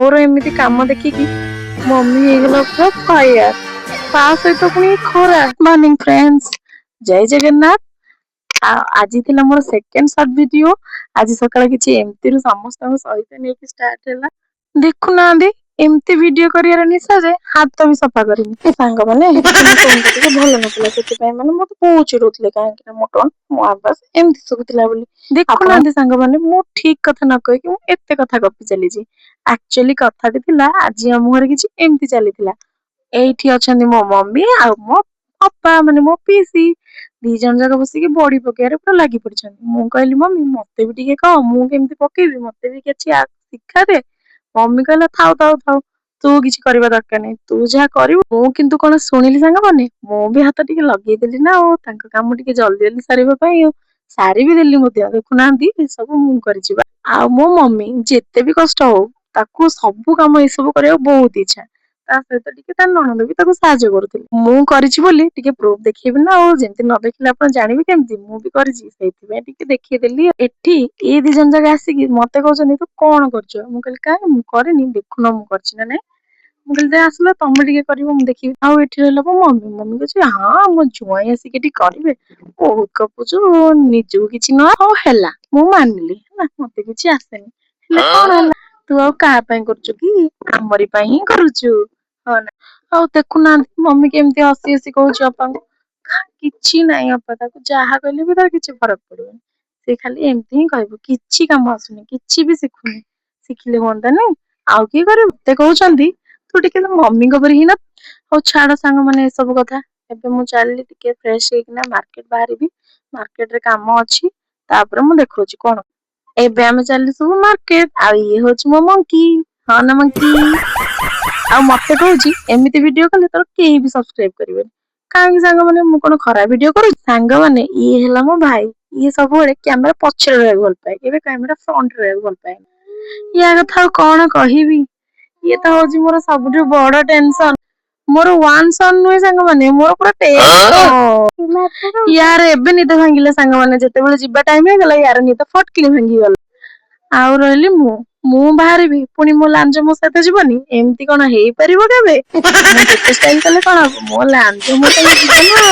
ମୋର ଏମିତି କାମ ଦେଖିକି ମମି ହେଇଗଲା ପୁରା ଫାୟାର। ତା ସହିତ ପୁଣି ଖରା। ମର୍ନିଂ ଫ୍ରେଣ୍ଡସ୍, ଜୟ ଜଗନ୍ନାଥ। ଆଜି ଥିଲା ମୋର ସେକେଣ୍ଡ ସର୍ଟ ଭିଡିଓ। ଆଜି ସକାଳେ କିଛି ଏମିତିରୁ ସମସ୍ତଙ୍କ ସହିତ ନେଇକି ଷ୍ଟାର୍ଟ ହେଲା। ଦେଖୁନାହାନ୍ତି ଏମିତି ଭିଡିଓ କରିବାର ନିଶା ଯେ ହାତ ବି ସଫା କରିନି। ଏ ସାଙ୍ଗମାନେ ଟିକେ ଭଲ ନଥିଲା, ସେଥିପାଇଁ ମାନେ ମତେ ବହୁତ ଚିଡଉଥିଲେ କାହିଁକି ନା ମୋ ଟୋନ, ମୋ ଆବାଜ ଏମିତି ସବୁ ଥିଲା ବୋଲି। ଦେଖୁନାହାନ୍ତି ସାଙ୍ଗମାନେ, ମୁଁ ଠିକ କଥା ନ କହିକି ମୁଁ ଏତେ କଥା ଗପି ଚାଲିଛି। ଆକ୍ଚୁଆଲି କଥାଟି ଥିଲା, ଆଜି ଆମ ଘରେ କିଛି ଏମିତି ଚାଲିଥିଲା। ଏଇଠି ଅଛନ୍ତି ମୋ ମମି ଆଉ ମୋ ଅପା ମାନେ ମୋ ପିଇସି। ଦି ଜଣ ଯାକ ବସିକି ବଢି ପକେଇବାରେ ପୁରା ଲାଗି ପଡିଛନ୍ତି। ମୁଁ କହିଲି ମମି ମତେ ବି ଟିକେ କହ, ମୁଁ କେମିତି ପକେଇବି ମତେ ବି କିଛି ଶିକ୍ଷା ଦେ। ମମି କହିଲା ଥାଉ ଥାଉ ଥାଉ, ତୁ କିଛି କରିବା ଦରକାର ନାହିଁ, ତୁ ଯାହା କରିବୁ। ମୁଁ କିନ୍ତୁ କଣ ଶୁଣିଲି ସାଙ୍ଗମାନେ, ମୁଁ ବି ହାତ ଟିକେ ଲଗେଇଦେଲି ନା ଆଉ ତାଙ୍କ କାମ ଟିକେ ଜଲ୍ଦି ଜଲ୍ଦି ସାରିବା ପାଇଁ ଆଉ। ସାରି ବିି ଦେଲି ମଧ୍ୟ। ଦେଖୁନାହାନ୍ତି ଏ ସବୁ ମୁଁ କରିଛି ବା। ଆଉ ମୋ ମମି ଯେତେ ବି କଷ୍ଟ ହଉ, ତାକୁ ସବୁ କାମ ଏସବୁ କରିବାକୁ ବହୁତ ଇଚ୍ଛା। ତା ସହିତ ଟିକେ ତା ନଣନ୍ଦ ବି ତାକୁ ସାହାଯ୍ୟ କରୁଥିଲେ। ମୁଁ କରିଛି ବୋଲି ଟିକେ ପ୍ରୁଫ ଦେଖେଇବି ନା ଆଉ, ଯେମିତି ନ ଦେଖିଲେ ଆପଣ ଜାଣିବେ କେମିତି ମୁଁ ବି କରିଛି। ସେଇଥିପାଇଁ ଟିକେ ଦେଖେଇଦେଲି। ଏଠି ଏଇ ଦି ଜଣ ଯାକ ଆସିକି ମତେ କହୁଛନ୍ତି ତୁ କଣ କରୁଛୁ? ମୁଁ କହିଲି କାଇଁ ମୁଁ କରିନି, ଦେଖୁନ ମୁଁ କରିଛି ନା ନାଇଁ। ମୁଁ କହିଲି ଦେ ଆସିଲ ତମେ ଟିକେ କରିବ ମୁଁ ଦେଖିବି। ଆଉ ଏଠି ରହିଲା ମୋ ମମି। ମମି କହୁଛି ହଁ ମୋ ଜ୍ୱାଇଁ ଆସିକି ଏଠି କରିବେ, ବହୁତ ଗପୁଛୁ, ନିଜକୁ କିଛି ନୁହଁ। ହଉ ହେଲା ମୁଁ ମାନିଲି ହେଲା, ମତେ କିଛି ଆସେନି। ହେଲେ କଣ ହେଲା, ତୁ ଆଉ କାହା ପାଇଁ କରୁଛୁ କି? ଆମରି ପାଇଁ ହିଁ କରୁଛୁ। ହଁ ନା। ଆଉ ଦେଖୁନାହାନ୍ତି ମମି କେମିତି ହସି ହସି କହୁଛି ଅପାଙ୍କୁ। କିଛି ନାହିଁ ଅପା, ତାକୁ ଯାହା କହିଲେ ବି ତାର କିଛି ଫରକ ପଡିବନି। ସେ ଖାଲି ଏମିତି ହିଁ କହିବ, କିଛି କାମ ଆସୁନି, କିଛି ବି ଶିଖୁନି। ଶିଖିଲେ ହୁଅନ୍ତାନି। ଆଉ କିଏ କରିବ? ମତେ କହୁଛନ୍ତି ତୁ ଟିକେ ତ ମମିଙ୍କ ପରି ହିଁ ନା। ହଉ ଛାଡ ସାଙ୍ଗମାନେ ଏସବୁ କଥା। ଏବେ ମୁଁ ଚାଲିଲି ଟିକେ ଫ୍ରେଶ ହେଇକିନା ମାର୍କେଟ ବାହାରିବି। ମାର୍କେଟ ରେ କାମ ଅଛି, ତାପରେ ମୁଁ ଦେଖଉଛି କଣ। ଏବେ ଆମେ ଚାଲିଲୁ ସବୁ ମାର୍କେଟ। ଆଉ ଇଏ ହଉଛି ମୋ ମଙ୍କି। ହଁ ନା ମଙ୍କି। ଆଉ ମତେ କହୁଛି ଏମିତି ଭିଡିଓ କଲେ ତୋର କେହି ବି ସବସ୍କ୍ରାଇବ କରିବେନି। କାହିଁକି ସାଙ୍ଗମାନେ ମୁଁ କଣ ଖରାପ ଭିଡିଓ କରୁଛି? ସାଙ୍ଗମାନେ ଇଏ ହେଲା ମୋ ଭାଇ। ଇଏ ସବୁବେଳେ କ୍ୟାମେରା ପଛରେ ରହିବାକୁ ଭଲ ପାଏ, କେବେ କ୍ୟାମେରା ଫ୍ରଣ୍ଟରେ ରହିବାକୁ ଭଲ ପାଏନି। ୟା କଥା ଆଉ କଣ କହିବି? ଇଏ ତ ହଉଛି ମୋର ସବୁଠୁ ବଡ ଟେନସନ। ମୋର ୱାନ ସନ ନୁହେଁ ସାଙ୍ଗମାନେ, ମୋର ପୁରା ୟାର ଏବେ ନିଦ ଭାଙ୍ଗିଲା ସାଙ୍ଗମାନେ, ଯେତେବେଳେ ଯିବା ଟାଇମ ହେଇଗଲା ୟାର ନିଦ ଫଟକିନି ଭାଙ୍ଗିଗଲା। ଆଉ ରହିଲି ମୁଁ ବାହାରିବି ପୁଣି ମୋ ଲାଞ୍ଜ ମୋ ସହିତ ଯିବନି, ଏମିତି କଣ ହେଇପାରିବ କେବେ? ମୁଁ ଯେତେ ଷ୍ଟାଇଲ କଲେ କଣ ହବ, ମୋ ଲାଞ୍ଜ ମୋ ସାଙ୍ଗେ ଯିବ ନା।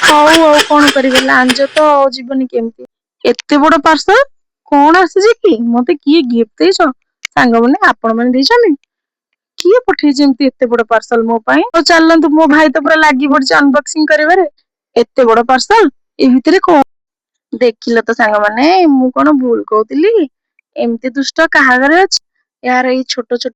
ହଉ ଆଉ କଣ କରିବେ, ଲାଞ୍ଜ ତ ଯିବନି କେମିତି? ଏତେ ବଡ ପାର୍ସଲ କଣ ଆସିଛି କି? ମତେ କିଏ ଗିଫ୍ଟ ଦେଇଛ? ସାଙ୍ଗମାନେ ଆପଣ ମାନେ ଦେଇଛନ୍ତି? କିଏ ପଠେଇଛି ଏମିତି ଏତେ ବଡ ପାର୍ସଲ ମୋ ପାଇଁ? ଆଉ ଚାଲନ୍ତୁ, ମୋ ଭାଇ ତ ପୁରା ଲାଗି ପଡିଛି ଅନବକ୍ସିଂ କରିବାରେ। ଏତେ ବଡ ପାର୍ସଲ, ଏ ଭିତରେ କଣ? ଦେଖିଲ ତ ସାଙ୍ଗମାନେ, ମୁଁ କଣ ଭୁଲ କହୁଥିଲି? ଏମିତି ଦୁଷ୍ଟ କାହା ଘରେ ଅଛି? ୟାର ଏଇ ଛୋଟ ଛୋଟ